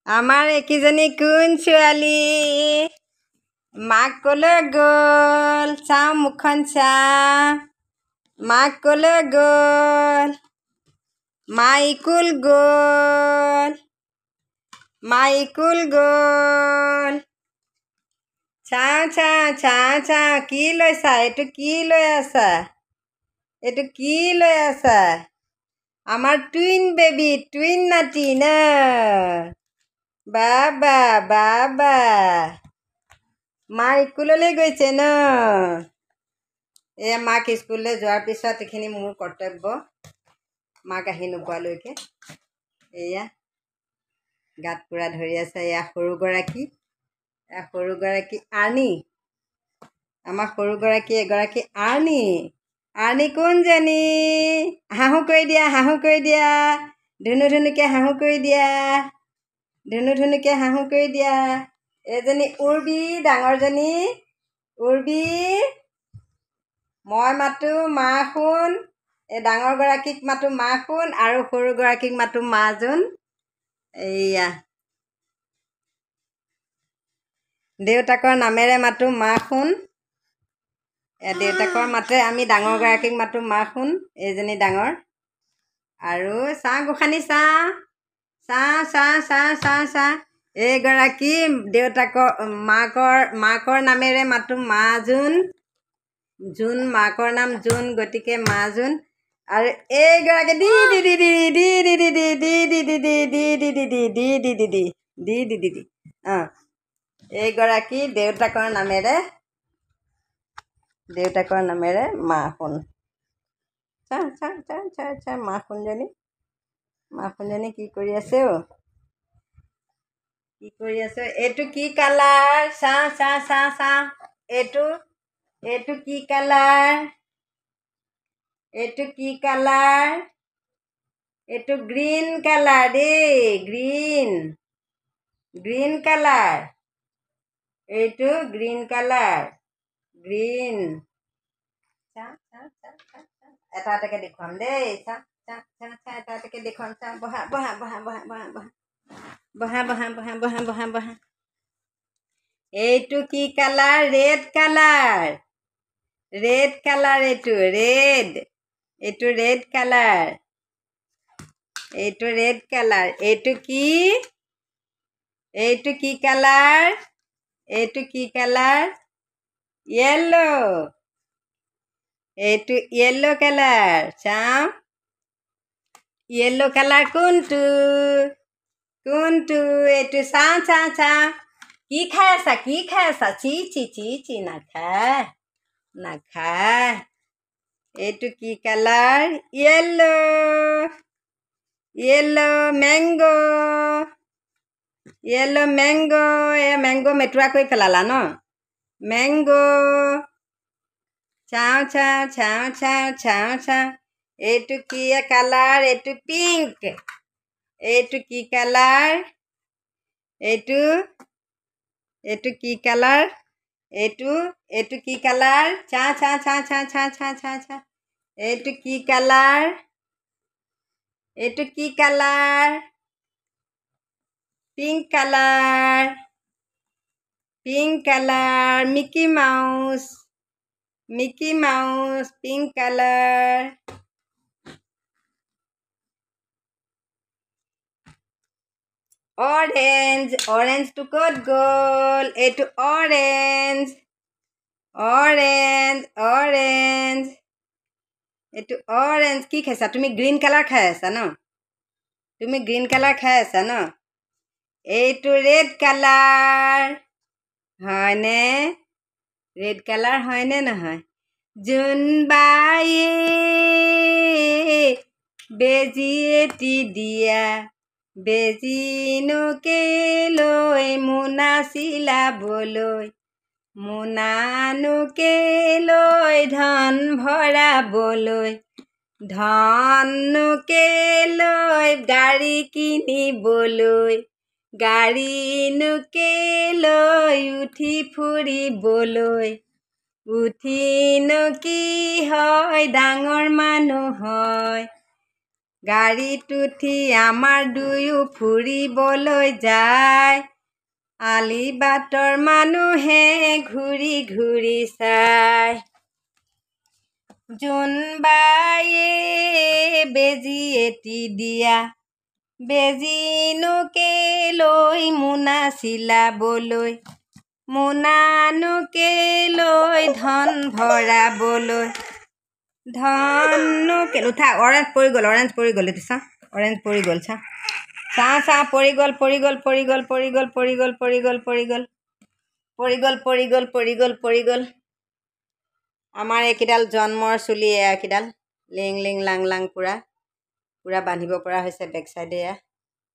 আমাৰ একিজনী কোন ছোৱালী মাক কলৈ গ'ল চাওঁ মুখখন চাওঁ মাক কলৈ গ'ল মা স্কুল গ'ল চাওঁ চাওঁ চাওঁ চাওঁ কি লৈছা এইটো কি লৈ আছা আমাৰ টুইন বেবী টুইন নাতি ন বাবা মা স্কুললৈ গৈছে ন এয়া মাক স্কুললৈ যোৱাৰ পিছত এইখিনি মোৰ কৰ্তব্য মাক আহি নোপোৱালৈকে এয়া গাত পুৰা ধৰি আছে এয়া সৰুগৰাকী আৰ্ণি আমাৰ সৰুগৰাকী এগৰাকী আৰ্ণি কোনজনী হাঁহু কৰি দিয়া ধুনু ধুনুকৈ হাঁহু কৰি দিয়া এজনী উৰ্বি ডাঙৰজনী উৰ্বি মই মাতো মা শুন এই ডাঙৰগৰাকীক মাতো মা শুন আৰু সৰুগৰাকীক মাতো মাজোন এইয়া দেউতাকৰ নামেৰে মাতো মা শুন দেউতাকৰ মাতে আমি ডাঙৰগৰাকীক মাতো মা শুন এইজনী ডাঙৰ আৰু চাহ গোসানী চাহ এইগৰাকী দেউতাকৰ মাকৰ নামেৰে মাতো মাজোন জোন মাকৰ নাম জোন গতিকে মাজোন আৰু এইগৰাকী দি এইগৰাকী দেউতাকৰ নামেৰে মা শুন চা মা শুনজনী কি কৰি আছে এইটো কি কালাৰ চাওঁ এইটো কি কালাৰ এইটো গ্ৰীণ কালাৰ দেই গ্ৰীণ কালাৰ এইটো গ্ৰীণ কালাৰ এটা এটাকে দেখুৱাম দেই এটা দেখুৱাম চা বহা এইটো কি কালাৰ ৰেড কালাৰ এইটো ৰেড কালাৰ এইটো কি কালাৰ য়েল্লো এইটো য়েল্লো কালাৰ চাওঁ য়েল্লো কালাৰ কোনটো এইটো চাওঁ কি খাই আছা চি নাখায় এইটো কি কালাৰ য়েল্লো মেংগো মেংগো মেটুৰা কৰি পেলালা ন মেংগো চাওঁ এইটো কি কালাৰ এইটো পিংক এইটো কি কালাৰ এইটো কি কালাৰ এইটো কি কালাৰ চাওঁ এইটো কি colour pink colour Mickey Mouse pink colour অৰেঞ্জটো ক'ত গ'ল এইটো অৰেঞ্জ এইটো অৰেঞ্জ কি খাইছা তুমি গ্ৰীণ কালাৰ খাই আছা ন এইটো ৰেড কালাৰ হয়নে নহয় জোনবায়ে বেজী এটি দিয়া বেজীনোকে লৈ মোনা চিলাবলৈ মোনানোকে লৈ ধন ভৰাবলৈ ধননোকে লৈ গাড়ী কিনিবলৈ গাড়ীনোকে লৈ উঠি ফুৰিবলৈ উঠিনো কি হয় ডাঙৰ মানুহ হয় গাড়ীত উঠি আমাৰ দুয়ো ফুৰিবলৈ যায় আলি বাটৰ মানুহে ঘূৰি ঘূৰি চায় জোনবায়ে বেজী এটি দিয়া বেজীনোকে লৈ মোনা চিলাবলৈ মোনানোকে লৈ ধন ভৰাবলৈ ধনোকে উঠা অৰেঞ্জ পৰি গ'ল এইটো চা অৰেঞ্জ পৰি গ'ল চা পৰি গ'ল আমাৰ এইকেইডাল জন্মৰ চুলি এইকেইডাল লিং লিং লাং লাং পুৰা বান্ধিব পৰা হৈছে বেক চাইডে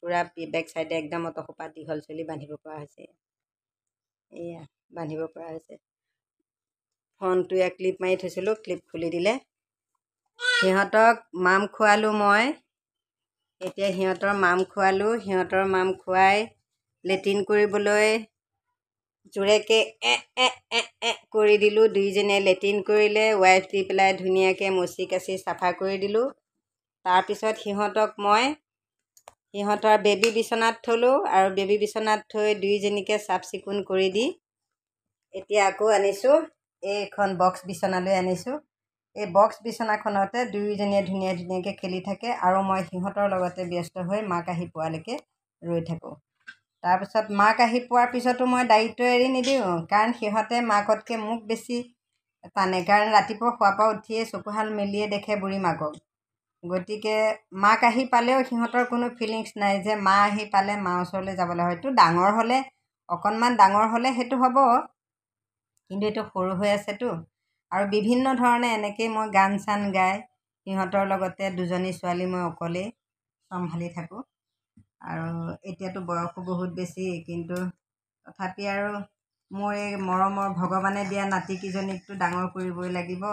পুৰা বেক চাইডে একদম অতসোপা দীঘল চুলি বান্ধিব পৰা হৈছে এয়া বান্ধিব পৰা হৈছে ফোনটো ক্লিপ মাৰি থৈছিলোঁ ক্লিপ খুলি দিলে সিহঁতক মাম খোৱালোঁ মই এতিয়া সিহঁতৰ মাম খুৱাই লেট্ৰিন কৰিবলৈ জোৰেকৈ কৰি দিলোঁ দুইজনীয়ে লেট্ৰিন কৰিলে ৱাইফ দি পেলাই ধুনীয়াকৈ মচি কাচি চাফা কৰি দিলোঁ তাৰপিছত সিহঁতক মই সিহঁতৰ বেবী বিচনাত থ'লোঁ আৰু বেবী বিচনাত থৈ দুইজনীকে চাফ চিকুণ কৰি দি এতিয়া আকৌ আনিছোঁ এইখন বক্স বিচনালৈ আনিছোঁ এই বক্স বিচনাখনতে দুয়োজনীয়ে ধুনীয়াকৈ খেলি থাকে আৰু মই সিহঁতৰ লগতে ব্যস্ত হৈ মাক আহি পোৱালৈকে ৰৈ থাকোঁ তাৰপিছত মাক আহি পোৱাৰ পিছতো মই দায়িত্ব এৰি নিদিওঁ কাৰণ সিহঁতে মাকতকৈ মোক বেছি টানে কাৰণ ৰাতিপুৱা শোৱাৰ পৰা উঠিয়ে চকুহাল মেলিয়ে দেখে বুঢ়ী মাকক গতিকে মাক আহি পালেও সিহঁতৰ কোনো ফিলিংছ নাই যে মা আহি পালে মাৰ ওচৰলৈ যাবলৈ হয়তো অকণমান ডাঙৰ হ'লে সেইটো হ'ব কিন্তু এইটো সৰু হৈ আছেতো আৰু বিভিন্ন ধৰণে এনেকৈয়ে মই গান চান গাই সিহঁতৰ লগতে দুজনী ছোৱালী মই অকলেই চম্ভালি থাকোঁ আৰু এতিয়াতো বয়সো বহুত বেছি কিন্তু তথাপি আৰু মোৰ এই মৰমৰ ভগৱানে দিয়া নাতিকেইজনীকতো ডাঙৰ কৰিবই লাগিব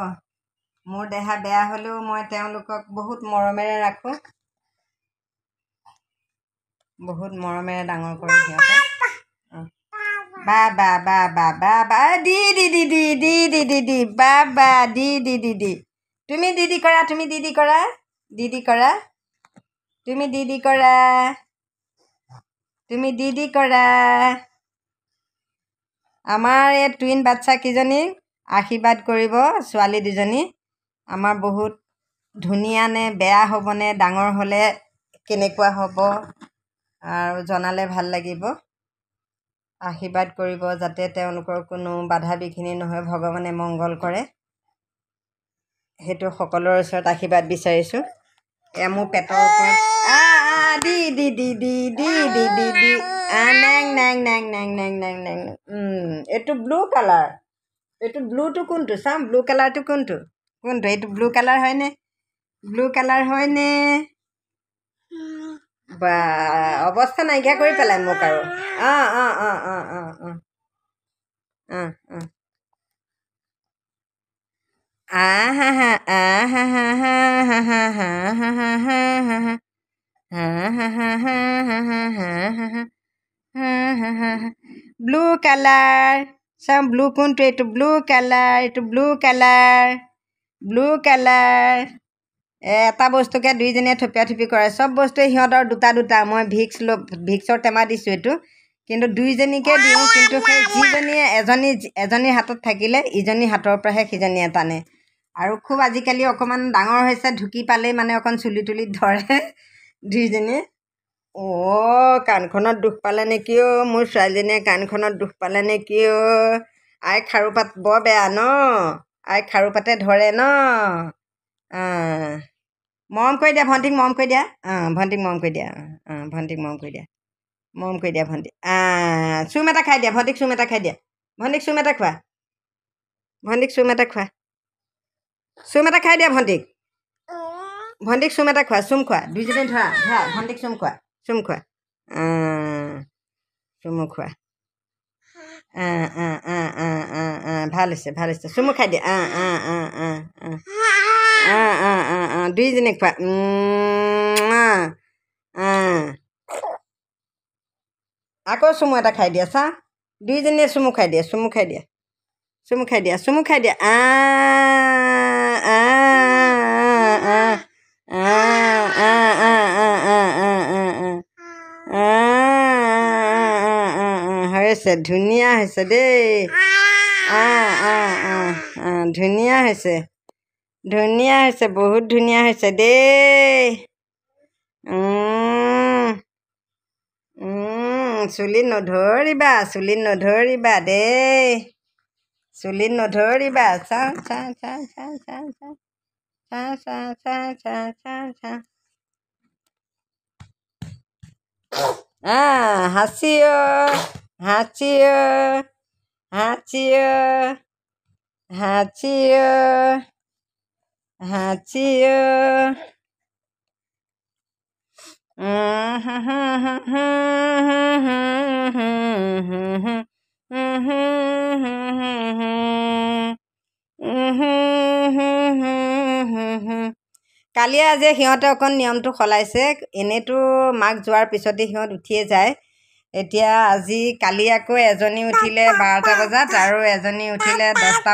মোৰ দেহা বেয়া হ'লেও মই তেওঁলোকক বহুত মৰমেৰে ৰাখোঁ বহুত মৰমেৰে ডাঙৰ কৰোঁ সিহঁতক বা বা বা বা বা বা দি দি দি দি দি দি দি দি বা বা দি দি দি দি তুমি দি দি কৰা তুমি দি দি কৰা দি দি কৰা তুমি দি দি কৰা তুমি দি দি কৰা আমাৰ এই টুইন বাচ্চাকেইজনীক আশীৰ্বাদ কৰিব ছোৱালী দুজনী আমাৰ বহুত ধুনীয়া নে বেয়া হ'বনে ডাঙৰ হ'লে কেনেকুৱা হ'ব আৰু জনালে ভাল লাগিব আশীৰ্বাদ কৰিব যাতে তেওঁলোকৰ কোনো বাধা বিঘিনি নহয় ভগৱানে মংগল কৰে সেইটো সকলোৰে ওচৰত আশীৰ্বাদ বিচাৰিছোঁ এয়া মোৰ পেটৰ ওপৰত দি দি দি দি দি দি দি দি নেং নেং নেং নেং নেং নেং নেং এইটো ব্লু কালাৰ এইটো ব্লুটো কোনটো চাম ব্লু কালাৰটো কোনটো এইটো ব্লু কালাৰ হয়নে বা অৱস্থা নাইকিয়া কৰি পেলাই মোক আৰু ব্লু কালাৰ চাম ব্লু কোনটো এইটো ব্লু কালাৰ এটা বস্তুকে দুইজনীয়ে থপিয়া থপি কৰে চব বস্তুৱে সিহঁতৰ দুটা মই ভিক্সৰ টেমা দিছোঁ এইটো কিন্তু দুইজনীকে দিওঁ কিন্তু সেই যিজনীয়ে এজনীৰ হাতত থাকিলে ইজনী হাতৰ পৰাহে সিজনীয়ে টানে আৰু খুব আজিকালি অকণমান ডাঙৰ হৈছে ঢুকি পালেই মানে অকণ চুলি তুলিত ধৰে দুইজনীয়ে কাণখনত দুখ পালে নেকি মোৰ ছোৱালীজনীয়ে কাণখনত দুখ পালে নেকি আই খাৰুপাত বৰ বেয়া ন আই খাৰুপাতে ধৰে ন মৰম কৰি দিয়া ভণ্টিক মৰম কৰি দিয়া ভণ্টিক মৰম কৰি দিয়া ভণ্টি চুম এটা খাই দিয়া ভণ্টিক চুম এটা খাই দিয়া ভণ্টিক চুম এটা খোৱা চুম এটা খাই দিয়া ভণ্টিক চুম এটা খোৱা চুম খোৱা দুইজনী ধৰা ভণ্টিক চুম খোৱা চুমু খোৱা ভাল হৈছে চুমু খাই দিয়া দুইজনী খোৱা আকৌ চুমু এটা খাই দিয়া চা দুইজনীয়ে চুমু খাই দিয়া হৈছে ধুনীয়া হৈছে দেই ধুনীয়া হৈছে বহুত ধুনীয়া হৈছে দেই চুলিত নধৰিবা দেই চুলিত নধৰিবা চা চা চা চা চা চা চা চা চা চা চা হাঁচিও হাঁচিও হাঁচিও হাঁচিও হাঁচিও কালিয়ে আজি সিহঁতে অকণ নিয়মটো সলাইছে এনেইতো মাক যোৱাৰ পিছতে সিহঁত উঠিয়ে যায় এতিয়া কালি আকৌ এজনী উঠিলে 12টা বজাত আৰু এজনী উঠিলে 10টা